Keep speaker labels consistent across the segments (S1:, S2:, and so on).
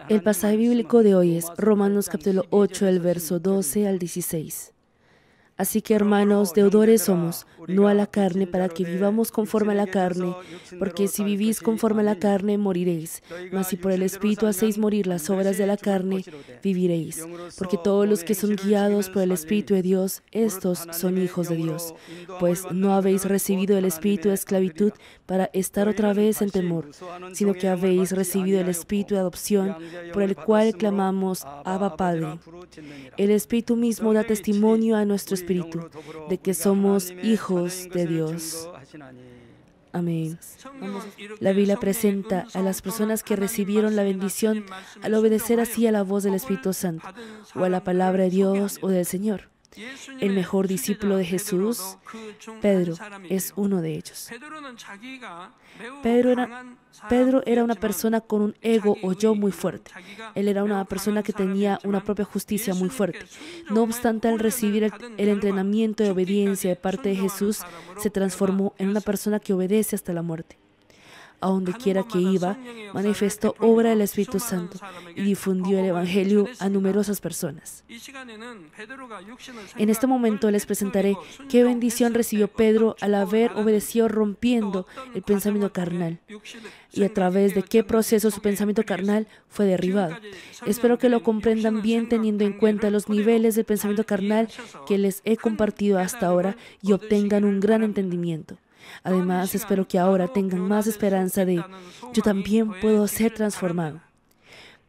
S1: El pasaje bíblico de hoy es Romanos capítulo 8, el verso 12 al 16. Así que, hermanos, deudores somos, no a la carne, para que vivamos conforme a la carne, porque si vivís conforme a la carne, moriréis. Mas si por el Espíritu hacéis morir las obras de la carne, viviréis. Porque todos los que son guiados por el Espíritu de Dios, estos son hijos de Dios. Pues no habéis recibido el espíritu de esclavitud para estar otra vez en temor, sino que habéis recibido el espíritu de adopción, por el cual clamamos, Abba, Padre. El Espíritu mismo da testimonio a nuestro espíritu de que somos hijos de Dios. Amén. La Biblia presenta a las personas que recibieron la bendición al obedecer así a la voz del Espíritu Santo, o a la palabra de Dios o del Señor. El mejor discípulo de Jesús, Pedro, es uno de ellos. Pedro era una persona con un ego o yo muy fuerte. Él era una persona que tenía una propia justicia muy fuerte. No obstante, al recibir el entrenamiento de obediencia de parte de Jesús, se transformó en una persona que obedece hasta la muerte. A donde quiera que iba, manifestó obra del Espíritu Santo y difundió el Evangelio a numerosas personas. En este momento les presentaré qué bendición recibió Pedro al haber obedecido rompiendo el pensamiento carnal y a través de qué proceso su pensamiento carnal fue derribado. Espero que lo comprendan bien teniendo en cuenta los niveles del pensamiento carnal que les he compartido hasta ahora y obtengan un gran entendimiento. Además, espero que ahora tengan más esperanza de yo también puedo ser transformado.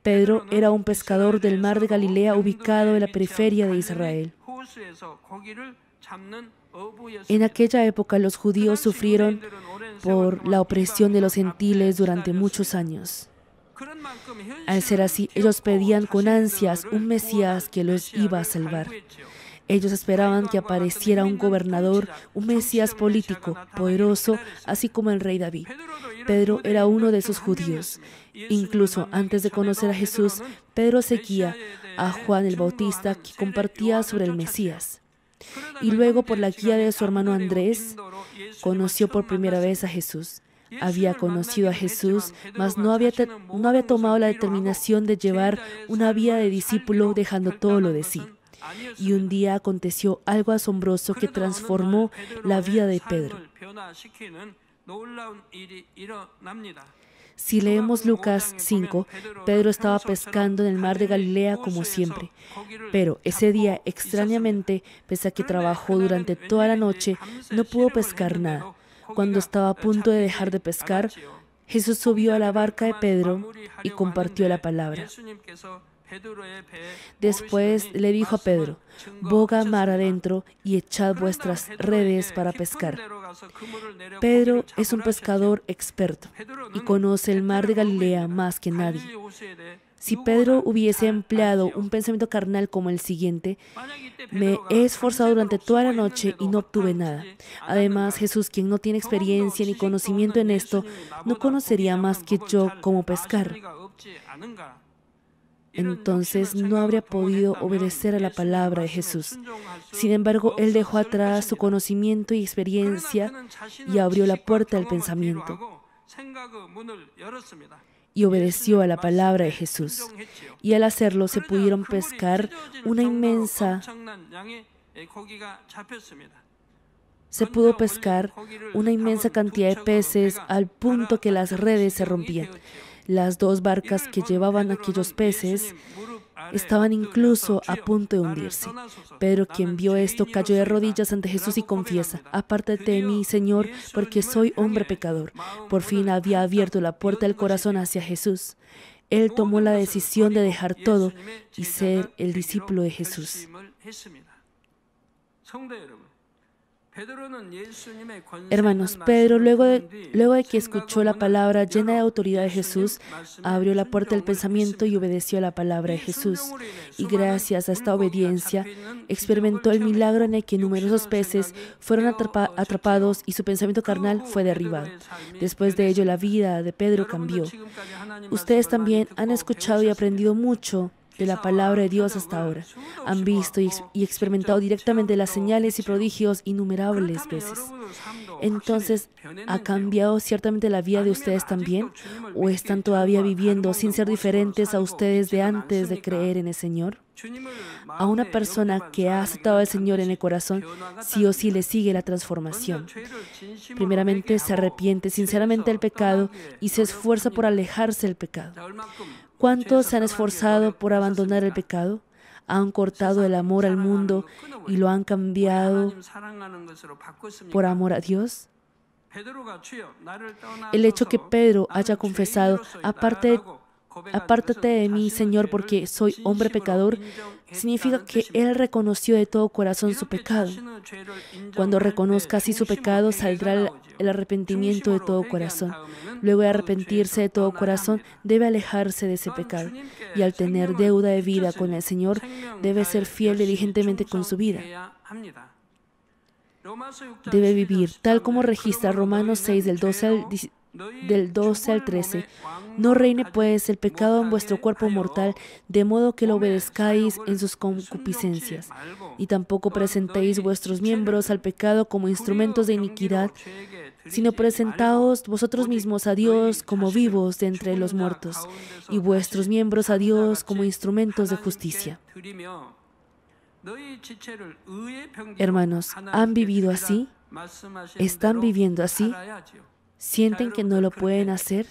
S1: Pedro era un pescador del mar de Galilea ubicado en la periferia de Israel. En aquella época los judíos sufrieron por la opresión de los gentiles durante muchos años. Al ser así, ellos pedían con ansias un Mesías que los iba a salvar. Ellos esperaban que apareciera un gobernador, un Mesías político, poderoso, así como el rey David. Pedro era uno de esos judíos. Incluso antes de conocer a Jesús, Pedro seguía a Juan el Bautista, que compartía sobre el Mesías. Y luego, por la guía de su hermano Andrés, conoció por primera vez a Jesús. Había conocido a Jesús, mas no había tomado la determinación de llevar una vida de discípulo dejando todo lo de sí. Y un día aconteció algo asombroso que transformó la vida de Pedro. Si leemos Lucas 5, Pedro estaba pescando en el mar de Galilea como siempre. Pero ese día, extrañamente, pese a que trabajó durante toda la noche, no pudo pescar nada. Cuando estaba a punto de dejar de pescar, Jesús subió a la barca de Pedro y compartió la palabra. Después le dijo a Pedro, boga mar adentro y echad vuestras redes para pescar. Pedro es un pescador experto y conoce el mar de Galilea más que nadie. Si Pedro hubiese empleado un pensamiento carnal como el siguiente, me he esforzado durante toda la noche y no obtuve nada. Además, Jesús, quien no tiene experiencia ni conocimiento en esto, no conocería más que yo cómo pescar. Entonces no habría podido obedecer a la palabra de Jesús. Sin embargo, él dejó atrás su conocimiento y experiencia y abrió la puerta del pensamiento y obedeció a la palabra de Jesús. Y al hacerlo se pudieron pescar una inmensa cantidad de peces al punto que las redes se rompían. Las dos barcas que llevaban aquellos peces estaban incluso a punto de hundirse. Pedro, quien vio esto, cayó de rodillas ante Jesús y confiesa, apártate de mí, Señor, porque soy hombre pecador. Por fin había abierto la puerta del corazón hacia Jesús. Él tomó la decisión de dejar todo y ser el discípulo de Jesús. Hermanos, Pedro, luego de que escuchó la palabra llena de autoridad de Jesús, abrió la puerta del pensamiento y obedeció a la palabra de Jesús. Y gracias a esta obediencia, experimentó el milagro en el que numerosos peces fueron atrapados y su pensamiento carnal fue derribado. Después de ello, la vida de Pedro cambió. Ustedes también han escuchado y aprendido mucho de la palabra de Dios hasta ahora. Han visto y experimentado directamente las señales y prodigios innumerables veces. Entonces, ¿ha cambiado ciertamente la vida de ustedes también? ¿O están todavía viviendo sin ser diferentes a ustedes de antes de creer en el Señor? A una persona que ha aceptado al Señor en el corazón, sí o sí le sigue la transformación. Primeramente, se arrepiente sinceramente del pecado y se esfuerza por alejarse del pecado. ¿Cuántos se han esforzado por abandonar el pecado? Han cortado el amor al mundo y lo han cambiado por amor a Dios. El hecho que Pedro haya confesado, apártate de mí, Señor, porque soy hombre pecador, significa que él reconoció de todo corazón su pecado. Cuando reconozca así su pecado, saldrá el arrepentimiento de todo corazón. Luego de arrepentirse de todo corazón, debe alejarse de ese pecado. Y al tener deuda de vida con el Señor, debe ser fiel diligentemente con su vida. Debe vivir tal como registra Romanos 6 del 12 al 13. No reine pues el pecado en vuestro cuerpo mortal, de modo que lo obedezcáis en sus concupiscencias. Y tampoco presentéis vuestros miembros al pecado como instrumentos de iniquidad, sino presentaos vosotros mismos a Dios como vivos de entre los muertos, y vuestros miembros a Dios como instrumentos de justicia. Hermanos, ¿han vivido así? ¿Están viviendo así? ¿Sienten que no lo pueden hacer?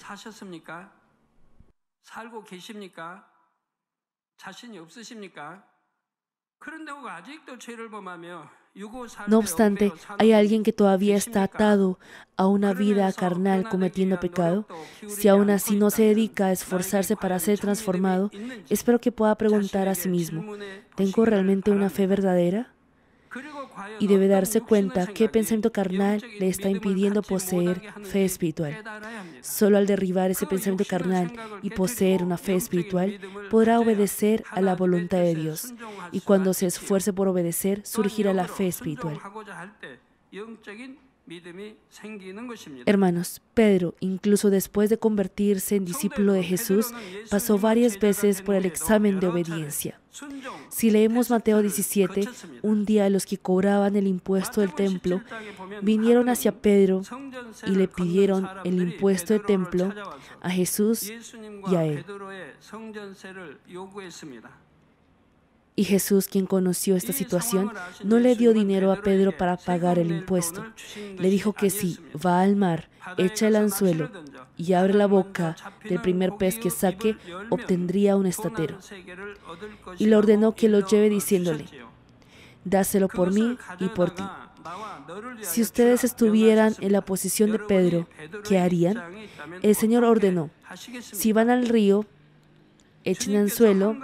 S1: No obstante, hay alguien que todavía está atado a una vida carnal cometiendo pecado. Si aún así no se dedica a esforzarse para ser transformado, espero que pueda preguntar a sí mismo, ¿tengo realmente una fe verdadera? Y debe darse cuenta qué pensamiento carnal le está impidiendo poseer fe espiritual. Solo al derribar ese pensamiento carnal y poseer una fe espiritual, podrá obedecer a la voluntad de Dios. Y cuando se esfuerce por obedecer, surgirá la fe espiritual. Hermanos, Pedro, incluso después de convertirse en discípulo de Jesús, pasó varias veces por el examen de obediencia. Si leemos Mateo 17, un día los que cobraban el impuesto del templo vinieron hacia Pedro y le pidieron el impuesto del templo a Jesús y a él. Y Jesús, quien conoció esta situación, no le dio dinero a Pedro para pagar el impuesto. Le dijo que si va al mar, echa el anzuelo y abre la boca del primer pez que saque, obtendría un estatero. Y le ordenó que lo lleve diciéndole, dáselo por mí y por ti. Si ustedes estuvieran en la posición de Pedro, ¿qué harían? El Señor ordenó, si van al río, echen anzuelo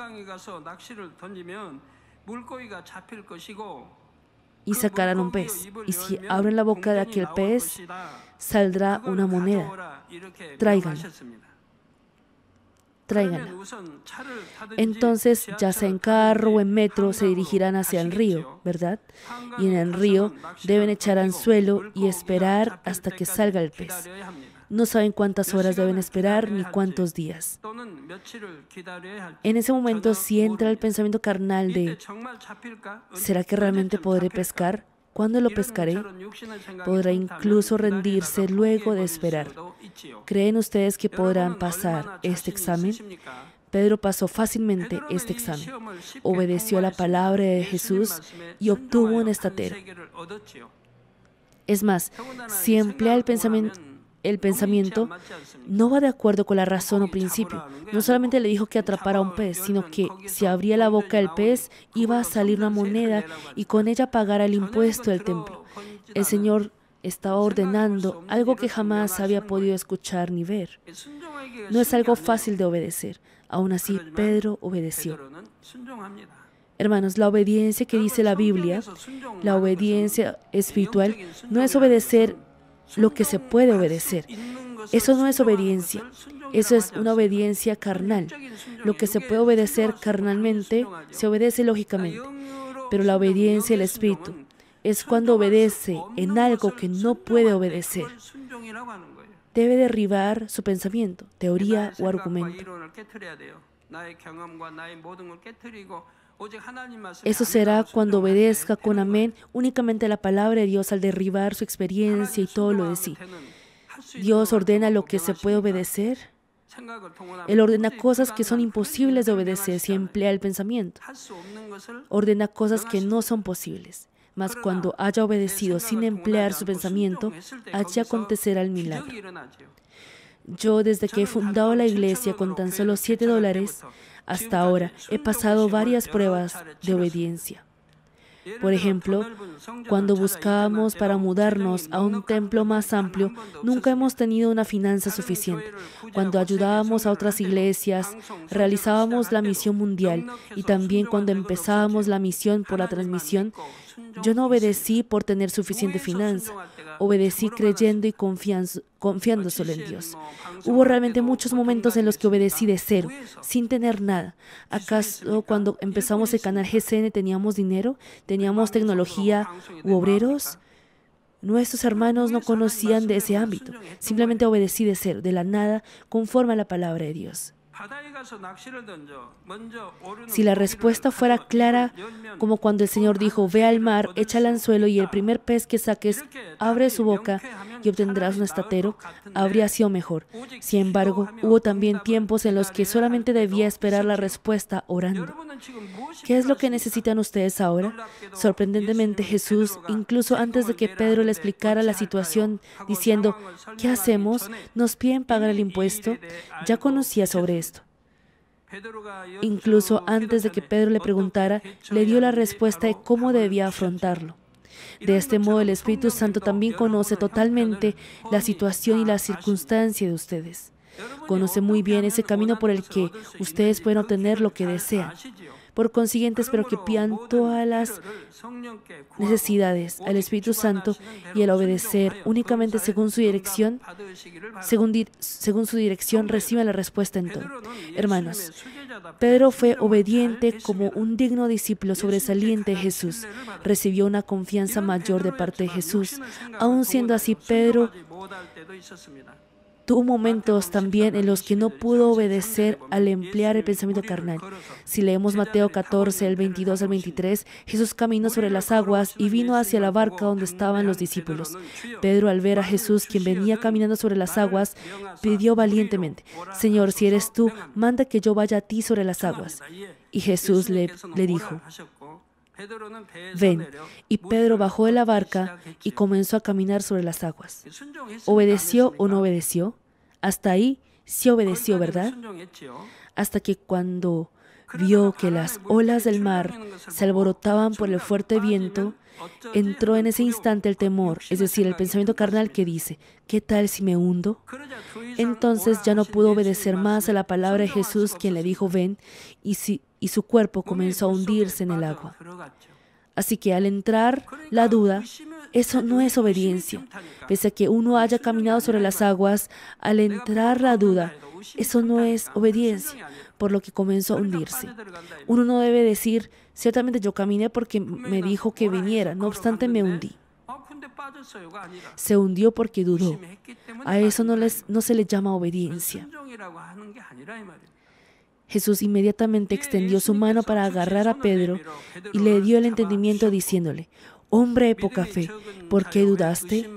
S1: y sacarán un pez. Y si abren la boca de aquel pez, saldrá una moneda. Tráiganla. Tráiganla. Entonces, ya sea en carro o en metro, se dirigirán hacia el río, ¿verdad? Y en el río deben echar anzuelo y esperar hasta que salga el pez. No saben cuántas horas deben esperar ni cuántos días. En ese momento, si entra el pensamiento carnal de ¿será que realmente podré pescar? ¿Cuándo lo pescaré? Podrá incluso rendirse luego de esperar. ¿Creen ustedes que podrán pasar este examen? Pedro pasó fácilmente este examen. Obedeció a la palabra de Jesús y obtuvo un estatero. Es más, si emplea el pensamiento no va de acuerdo con la razón o principio. No solamente le dijo que atrapara un pez, sino que si abría la boca del pez, iba a salir una moneda y con ella pagara el impuesto del templo. El Señor estaba ordenando algo que jamás había podido escuchar ni ver. No es algo fácil de obedecer. Aún así, Pedro obedeció. Hermanos, la obediencia que dice la Biblia, la obediencia espiritual, no es obedecer lo que se puede obedecer. Eso no es obediencia. Eso es una obediencia carnal. Lo que se puede obedecer carnalmente, se obedece lógicamente. Pero la obediencia del Espíritu es cuando obedece en algo que no puede obedecer. Debe derribar su pensamiento, teoría o argumento. Eso será cuando obedezca con amén únicamente la palabra de Dios al derribar su experiencia y todo lo de sí. Dios ordena lo que se puede obedecer. Él ordena cosas que son imposibles de obedecer si emplea el pensamiento. Ordena cosas que no son posibles. Mas cuando haya obedecido sin emplear su pensamiento, allí acontecerá el milagro. Yo, desde que he fundado la iglesia con tan solo $7, hasta ahora he pasado varias pruebas de obediencia. Por ejemplo, cuando buscábamos para mudarnos a un templo más amplio, nunca hemos tenido una finanza suficiente. Cuando ayudábamos a otras iglesias, realizábamos la misión mundial y también cuando empezábamos la misión por la transmisión, yo no obedecí por tener suficiente finanza. Obedecí creyendo y confiando solo en Dios. Hubo realmente muchos momentos en los que obedecí de cero, sin tener nada. ¿Acaso cuando empezamos el canal GCN teníamos dinero? ¿Teníamos tecnología u obreros? Nuestros hermanos no conocían de ese ámbito. Simplemente obedecí de cero, de la nada, conforme a la palabra de Dios. Si la respuesta fuera clara, como cuando el Señor dijo, ve al mar, echa el anzuelo y el primer pez que saques, abre su boca y obtendrás un estatero, habría sido mejor. Sin embargo, hubo también tiempos en los que solamente debía esperar la respuesta orando. ¿Qué es lo que necesitan ustedes ahora? Sorprendentemente, Jesús, incluso antes de que Pedro le explicara la situación, diciendo, ¿qué hacemos? ¿Nos piden pagar el impuesto? Ya conocía sobre esto. Incluso antes de que Pedro le preguntara, le dio la respuesta de cómo debía afrontarlo. De este modo, el Espíritu Santo también conoce totalmente la situación y la circunstancia de ustedes. Conoce muy bien ese camino por el que ustedes pueden obtener lo que desean. Por consiguiente, espero que pidan todas las necesidades al Espíritu Santo y al obedecer únicamente según su dirección, reciban la respuesta en todo. Hermanos, Pedro fue obediente como un digno discípulo sobresaliente de Jesús. Recibió una confianza mayor de parte de Jesús. Aun siendo así, Pedro tuvo momentos también en los que no pudo obedecer al emplear el pensamiento carnal. Si leemos Mateo 14, el 22 al 23, Jesús caminó sobre las aguas y vino hacia la barca donde estaban los discípulos. Pedro, al ver a Jesús, quien venía caminando sobre las aguas, pidió valientemente, Señor, si eres tú, manda que yo vaya a ti sobre las aguas. Y Jesús le dijo, ven. Y Pedro bajó de la barca y comenzó a caminar sobre las aguas. ¿Obedeció o no obedeció? Hasta ahí sí obedeció, ¿verdad? Hasta que cuando vio que las olas del mar se alborotaban por el fuerte viento, entró en ese instante el temor, es decir, el pensamiento carnal que dice, ¿qué tal si me hundo? Entonces ya no pudo obedecer más a la palabra de Jesús, quien le dijo, ven, y su cuerpo comenzó a hundirse en el agua. Así que al entrar la duda, eso no es obediencia. Pese a que uno haya caminado sobre las aguas, al entrar la duda, eso no es obediencia, por lo que comenzó a hundirse. Uno no debe decir, ciertamente yo caminé porque me dijo que viniera, no obstante me hundí. Se hundió porque dudó. A eso no se le llama obediencia. Jesús inmediatamente extendió su mano para agarrar a Pedro y le dio el entendimiento diciéndole, hombre de poca fe, ¿por qué dudaste?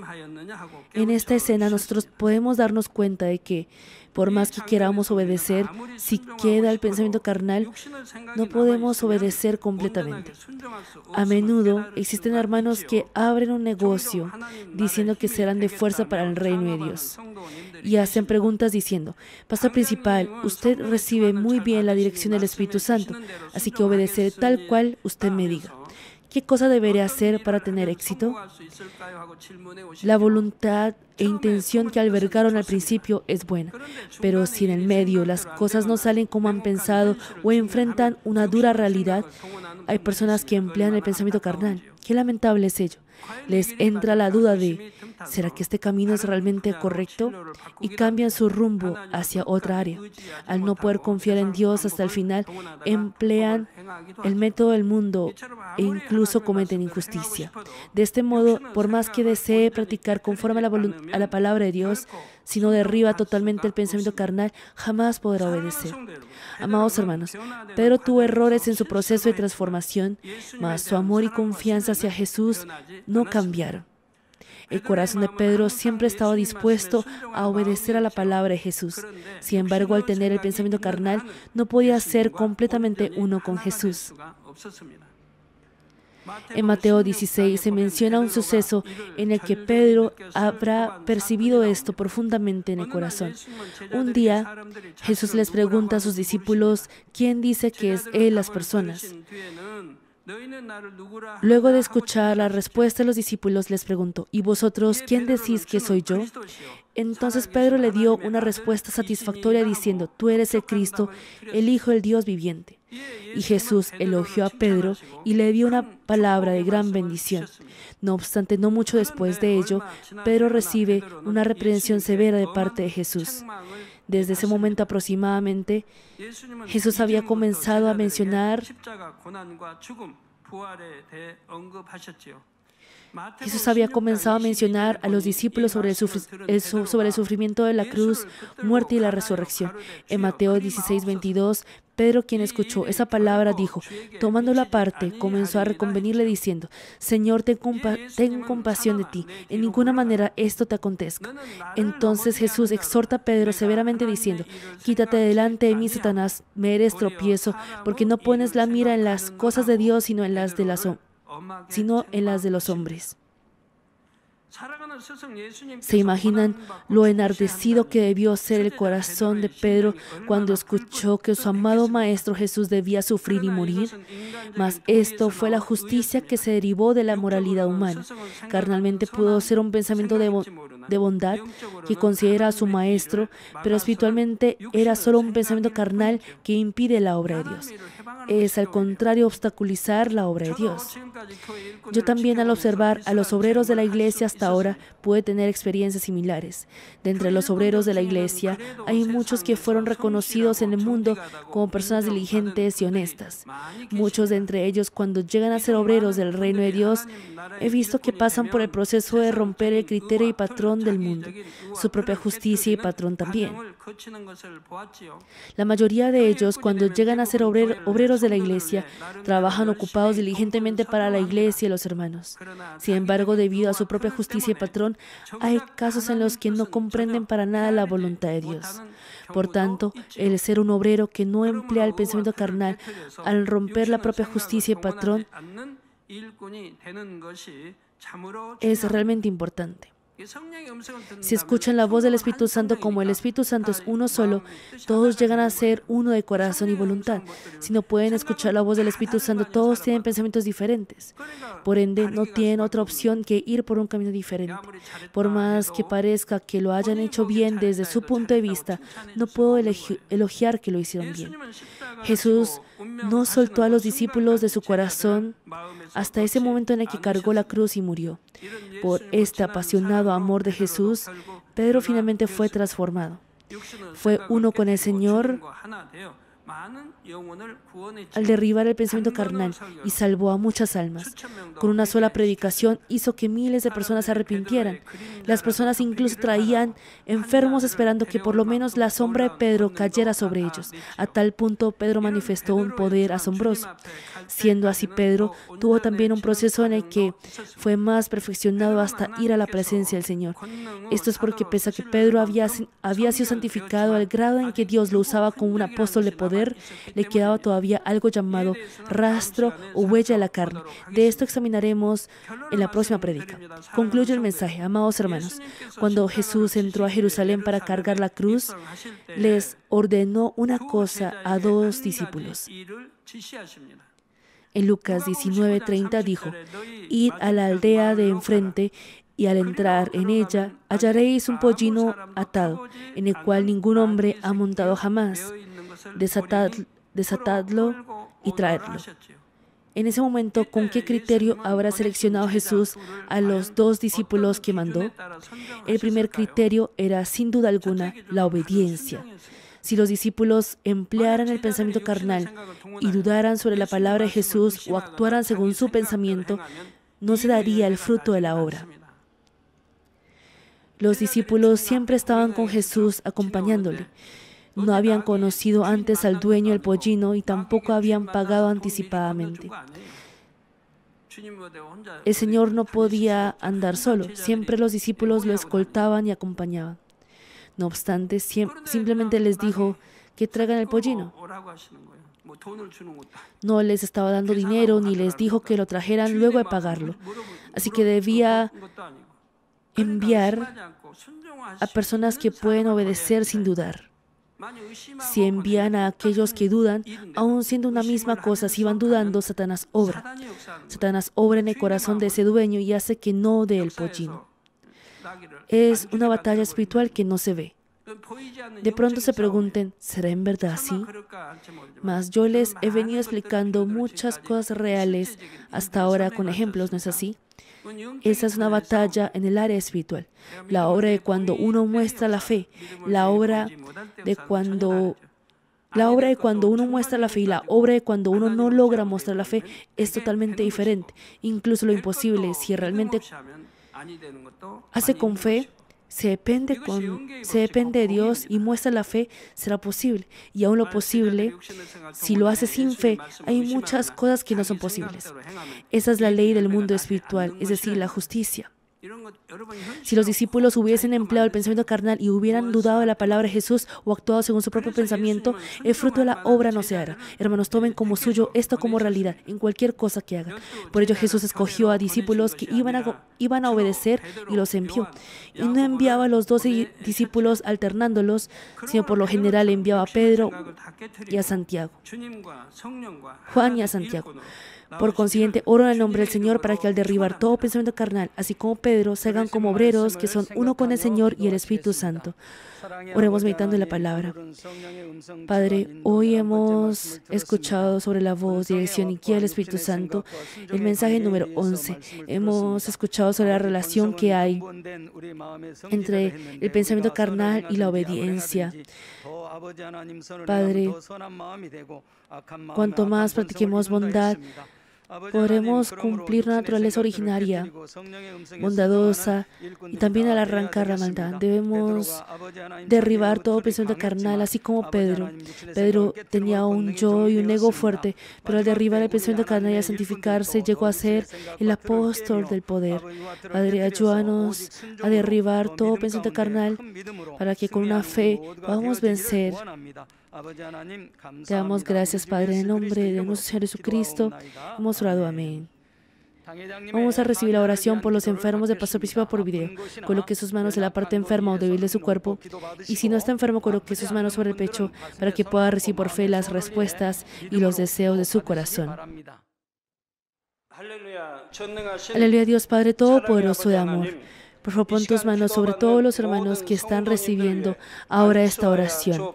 S1: En esta escena nosotros podemos darnos cuenta de que, por más que queramos obedecer, si queda el pensamiento carnal, no podemos obedecer completamente. A menudo existen hermanos que abren un negocio diciendo que serán de fuerza para el reino de Dios. Y hacen preguntas diciendo, Pastor principal, usted recibe muy bien la dirección del Espíritu Santo, así que obedeceré tal cual usted me diga. ¿Qué cosa deberé hacer para tener éxito? La voluntad e intención que albergaron al principio es buena, pero si en el medio las cosas no salen como han pensado o enfrentan una dura realidad, hay personas que emplean el pensamiento carnal. Qué lamentable es ello. les entra la duda de ¿será que este camino es realmente correcto? Y cambian su rumbo hacia otra área. Al no poder confiar en Dios hasta el final, emplean el método del mundo e incluso cometen injusticia. De este modo, por más que desee practicar conforme a la palabra de Dios, si no derriba totalmente el pensamiento carnal, jamás podrá obedecer. Amados hermanos, Pedro tuvo errores en su proceso de transformación, mas su amor y confianza hacia Jesús no cambiaron. El corazón de Pedro siempre estaba dispuesto a obedecer a la palabra de Jesús. Sin embargo, al tener el pensamiento carnal, no podía ser completamente uno con Jesús. En Mateo 16 se menciona un suceso en el que Pedro habrá percibido esto profundamente en el corazón. Un día, Jesús les pregunta a sus discípulos, ¿quién dice que es Él las personas? Luego de escuchar la respuesta de los discípulos, les preguntó, ¿y vosotros quién decís que soy yo? Entonces Pedro le dio una respuesta satisfactoria diciendo, tú eres el Cristo, el Hijo del Dios viviente. Y Jesús elogió a Pedro y le dio una palabra de gran bendición. No obstante, no mucho después de ello, Pedro recibe una reprensión severa de parte de Jesús. Desde ese momento aproximadamente, Jesús había comenzado a mencionar a los discípulos sobre el sufrimiento de la cruz, muerte y la resurrección. En Mateo 16:22, Pedro, quien escuchó esa palabra, dijo, tomándolo aparte, comenzó a reconvenirle diciendo, Señor, ten compasión de ti, en ninguna manera esto te acontezca. Entonces Jesús exhorta a Pedro severamente diciendo, quítate delante de mí, Satanás, me eres tropiezo, porque no pones la mira en las cosas de Dios, sino en las de los hombres. ¿Se imaginan lo enardecido que debió ser el corazón de Pedro cuando escuchó que su amado Maestro Jesús debía sufrir y morir? Mas esto fue la justicia que se derivó de la moralidad humana. Carnalmente pudo ser un pensamiento de bondad que considera a su Maestro, pero espiritualmente era solo un pensamiento carnal que impide la obra de Dios. Es al contrario obstaculizar la obra de Dios. Yo también, al observar a los obreros de la iglesia hasta ahora, pude tener experiencias similares. De entre los obreros de la iglesia hay muchos que fueron reconocidos en el mundo como personas diligentes y honestas. Muchos de entre ellos, cuando llegan a ser obreros del reino de Dios, he visto que pasan por el proceso de romper el criterio y patrón del mundo, su propia justicia y patrón también. La mayoría de ellos, cuando llegan a ser obreros de la iglesia, trabajan ocupados diligentemente para la iglesia y los hermanos. Sin embargo, debido a su propia justicia y patrón, hay casos en los que no comprenden para nada la voluntad de Dios. Por tanto, el ser un obrero que no emplea el pensamiento carnal al romper la propia justicia y patrón es realmente importante. Si escuchan la voz del Espíritu Santo como el Espíritu Santo es uno solo, todos llegan a ser uno de corazón y voluntad. Si no pueden escuchar la voz del Espíritu Santo, todos tienen pensamientos diferentes. Por ende, no tienen otra opción que ir por un camino diferente. Por más que parezca que lo hayan hecho bien desde su punto de vista, no puedo elogiar que lo hicieron bien. Jesús no soltó a los discípulos de su corazón hasta ese momento en el que cargó la cruz y murió. Por este apasionado amor de Jesús, Pedro finalmente fue transformado. Fue uno con el Señor al derribar el pensamiento carnal y salvó a muchas almas. Con una sola predicación hizo que miles de personas se arrepintieran. Las personas incluso traían enfermos esperando que por lo menos la sombra de Pedro cayera sobre ellos. A tal punto, Pedro manifestó un poder asombroso. Siendo así, Pedro tuvo también un proceso en el que fue más perfeccionado hasta ir a la presencia del Señor. Esto es porque pese a que Pedro había sido santificado al grado en que Dios lo usaba como un apóstol de poder, le quedaba todavía algo llamado rastro o huella de la carne. De esto examinaremos en la próxima prédica. Concluyo el mensaje, amados hermanos. Cuando Jesús entró a Jerusalén para cargar la cruz, les ordenó una cosa a dos discípulos. En Lucas 19:30 dijo, id a la aldea de enfrente y al entrar en ella hallaréis un pollino atado, en el cual ningún hombre ha montado jamás. Desatadlo y traedlo. En ese momento, ¿con qué criterio habrá seleccionado Jesús a los 2 discípulos que mandó? El primer criterio era, sin duda alguna, la obediencia. Si los discípulos emplearan el pensamiento carnal y dudaran sobre la palabra de Jesús o actuaran según su pensamiento, no se daría el fruto de la obra. Los discípulos siempre estaban con Jesús acompañándole. No habían conocido antes al dueño del pollino y tampoco habían pagado anticipadamente. El Señor no podía andar solo. Siempre los discípulos lo escoltaban y acompañaban. No obstante, simplemente les dijo que traigan el pollino. No les estaba dando dinero ni les dijo que lo trajeran luego de pagarlo. Así que debía enviar a personas que pueden obedecer sin dudar. Si envían a aquellos que dudan, aun siendo una misma cosa, si van dudando, Satanás obra. Satanás obra en el corazón de ese dueño y hace que no dé el pollino. Es una batalla espiritual que no se ve. De pronto se pregunten, ¿será en verdad así? Mas yo les he venido explicando muchas cosas reales hasta ahora con ejemplos, ¿no es así? Esa es una batalla en el área espiritual. La obra de cuando uno muestra la fe, la obra de cuando uno muestra la fe y la obra de cuando uno no logra mostrar la fe es totalmente diferente. Incluso lo imposible, si realmente hace con fe, se depende de Dios y muestra la fe, será posible. Y aún lo posible, si lo hace sin fe, hay muchas cosas que no son posibles. Esa es la ley del mundo espiritual, es decir, la justicia. Si los discípulos hubiesen empleado el pensamiento carnal y hubieran dudado de la palabra de Jesús o actuado según su propio pensamiento, el fruto de la obra no se hará. Hermanos, tomen como suyo esto como realidad en cualquier cosa que hagan. Por ello Jesús escogió a discípulos que iban a obedecer y los envió. Y no enviaba a los 12 discípulos alternándolos, sino por lo general enviaba a Pedro y a Santiago, Juan y a Santiago. Por consiguiente, oro en el nombre del Señor para que al derribar todo pensamiento carnal, así como Pedro, se hagan como obreros que son uno con el Señor y el Espíritu Santo. Oremos meditando en la palabra. Padre, hoy hemos escuchado sobre la voz, dirección y guía del Espíritu Santo, el mensaje número 11. Hemos escuchado sobre la relación que hay entre el pensamiento carnal y la obediencia. Padre, cuanto más practiquemos bondad, podremos cumplir la naturaleza originaria, bondadosa, y también al arrancar la maldad. Debemos derribar todo pensamiento carnal, así como Pedro. Pedro tenía un yo y un ego fuerte, pero al derribar el pensamiento carnal y a santificarse, llegó a ser el apóstol del poder. Padre, ayúdanos a derribar todo pensamiento carnal para que con una fe podamos vencer. Te damos gracias, Padre, en el nombre de nuestro Señor Jesucristo. Hemos orado, amén. Vamos a recibir la oración por los enfermos del pastor principal por video. Coloque sus manos en la parte enferma o débil de su cuerpo. Y si no está enfermo, coloque sus manos sobre el pecho para que pueda recibir por fe las respuestas y los deseos de su corazón. Aleluya, Dios Padre Todopoderoso de amor. Por favor, pon tus manos sobre todos los hermanos que están recibiendo ahora esta oración.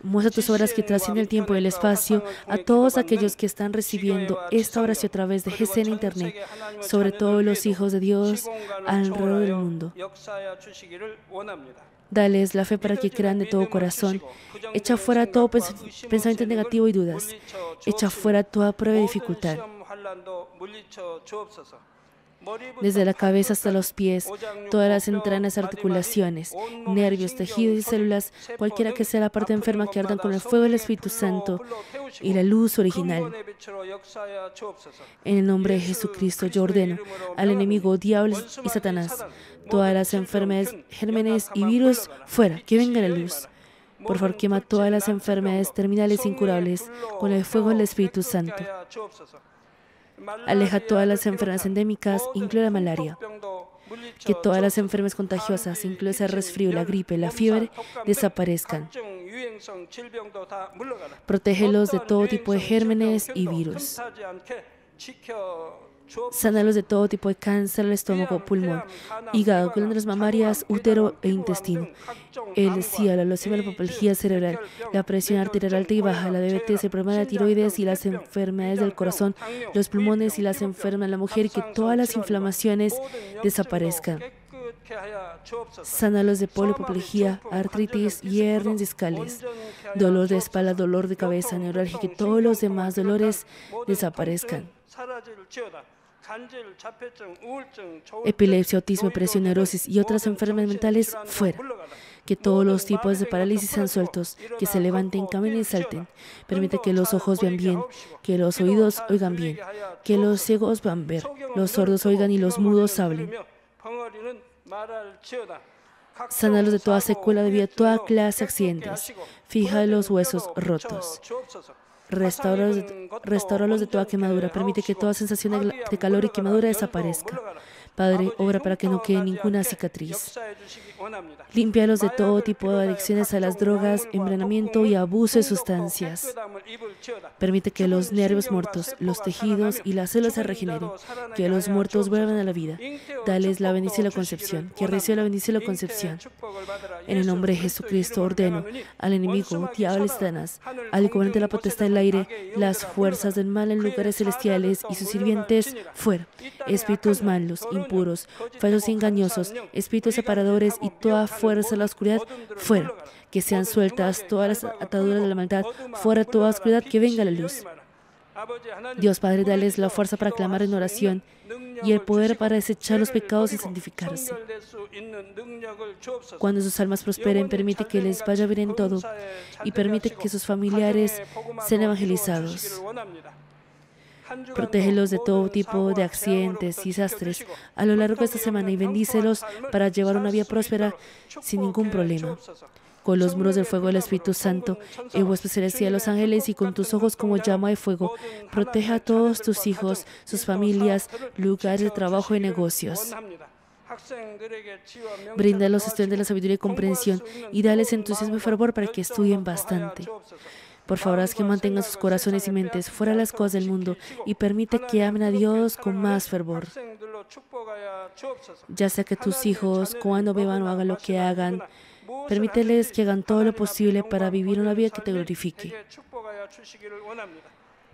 S1: Muestra tus obras que trascienden el tiempo y el espacio a todos aquellos que están recibiendo esta oración a través de GCN Internet, sobre todos los hijos de Dios alrededor del mundo. Dales la fe para que crean de todo corazón. Echa fuera todo pensamiento negativo y dudas. Echa fuera toda prueba y dificultad. Desde la cabeza hasta los pies, todas las entrañas, articulaciones, nervios, tejidos y células, cualquiera que sea la parte enferma, que ardan con el fuego del Espíritu Santo y la luz original. En el nombre de Jesucristo yo ordeno al enemigo, diablos y Satanás, todas las enfermedades, gérmenes y virus fuera, que venga la luz. Por favor, quema todas las enfermedades terminales e incurables con el fuego del Espíritu Santo. Aleja todas las enfermedades endémicas, incluye la malaria. Que todas las enfermedades contagiosas, incluye el resfrío, la gripe, la fiebre, desaparezcan. Protégelos de todo tipo de gérmenes y virus. Sánalos de todo tipo de cáncer al estómago, pulmón, hígado, glándulas mamarias, útero e intestino. El SIDA, la leucemia, la hemorragia cerebral, la presión arterial alta y baja, la diabetes, el problema de la tiroides y las enfermedades del corazón, los pulmones y las enfermedades de la mujer, y que todas las inflamaciones desaparezcan. Sánalos de poliomielitis, artritis y hernias discales, dolor de espalda, dolor de cabeza, neuralgia, que todos los demás dolores desaparezcan. Epilepsia, autismo, depresión, neurosis y otras enfermedades mentales, fuera. Que todos los tipos de parálisis sean sueltos, que se levanten, caminen y salten. Permite que los ojos vean bien, que los oídos oigan bien, que los ciegos vean ver, los sordos oigan y los mudos hablen. Sánalos de toda secuela de vida, toda clase de accidentes. Fija los huesos rotos. Restáuralos de toda quemadura. Permite que toda sensación de calor y quemadura desaparezca. Padre, obra para que no quede ninguna cicatriz. Límpialos de todo tipo de adicciones a las drogas, envenenamiento y abuso de sustancias. Permite que los nervios muertos, los tejidos y las células se regeneren, que los muertos vuelvan a la vida. Dales la bendición y la concepción, que reciba la bendición y la concepción. En el nombre de Jesucristo ordeno al enemigo, diablo y Satanás, al gobernante de la potestad del aire, las fuerzas del mal en lugares celestiales y sus sirvientes, fuera. Espíritus malos, impuros, falsos y engañosos, espíritus separadores y toda fuerza de la oscuridad, fuera. Que sean sueltas todas las ataduras de la maldad, fuera toda oscuridad, que venga la luz. Dios Padre, dales la fuerza para clamar en oración y el poder para desechar los pecados y santificarse. Cuando sus almas prosperen, permite que les vaya bien en todo y permite que sus familiares sean evangelizados. Protégelos de todo tipo de accidentes y desastres a lo largo de esta semana y bendícelos para llevar una vida próspera sin ningún problema. Con los muros del fuego del Espíritu Santo, en huésped celestial de los ángeles y con tus ojos como llama de fuego, protege a todos tus hijos, sus familias, lugares de trabajo y negocios. Brinda a los estudiantes la sabiduría y comprensión y dales entusiasmo y fervor para que estudien bastante. Por favor, haz que mantengan sus corazones y mentes fuera de las cosas del mundo y permite que amen a Dios con más fervor. Ya sea que tus hijos, cuando beban o hagan lo que hagan, permíteles que hagan todo lo posible para vivir una vida que te glorifique.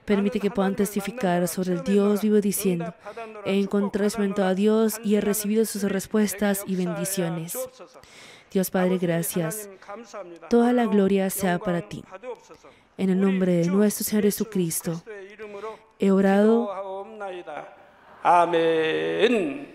S1: Permite que puedan testificar sobre el Dios vivo diciendo: he encontrado y experimentado a Dios y he recibido sus respuestas y bendiciones. Dios Padre, gracias. Toda la gloria sea para ti. En el nombre de nuestro Señor Jesucristo, he orado.
S2: Amén.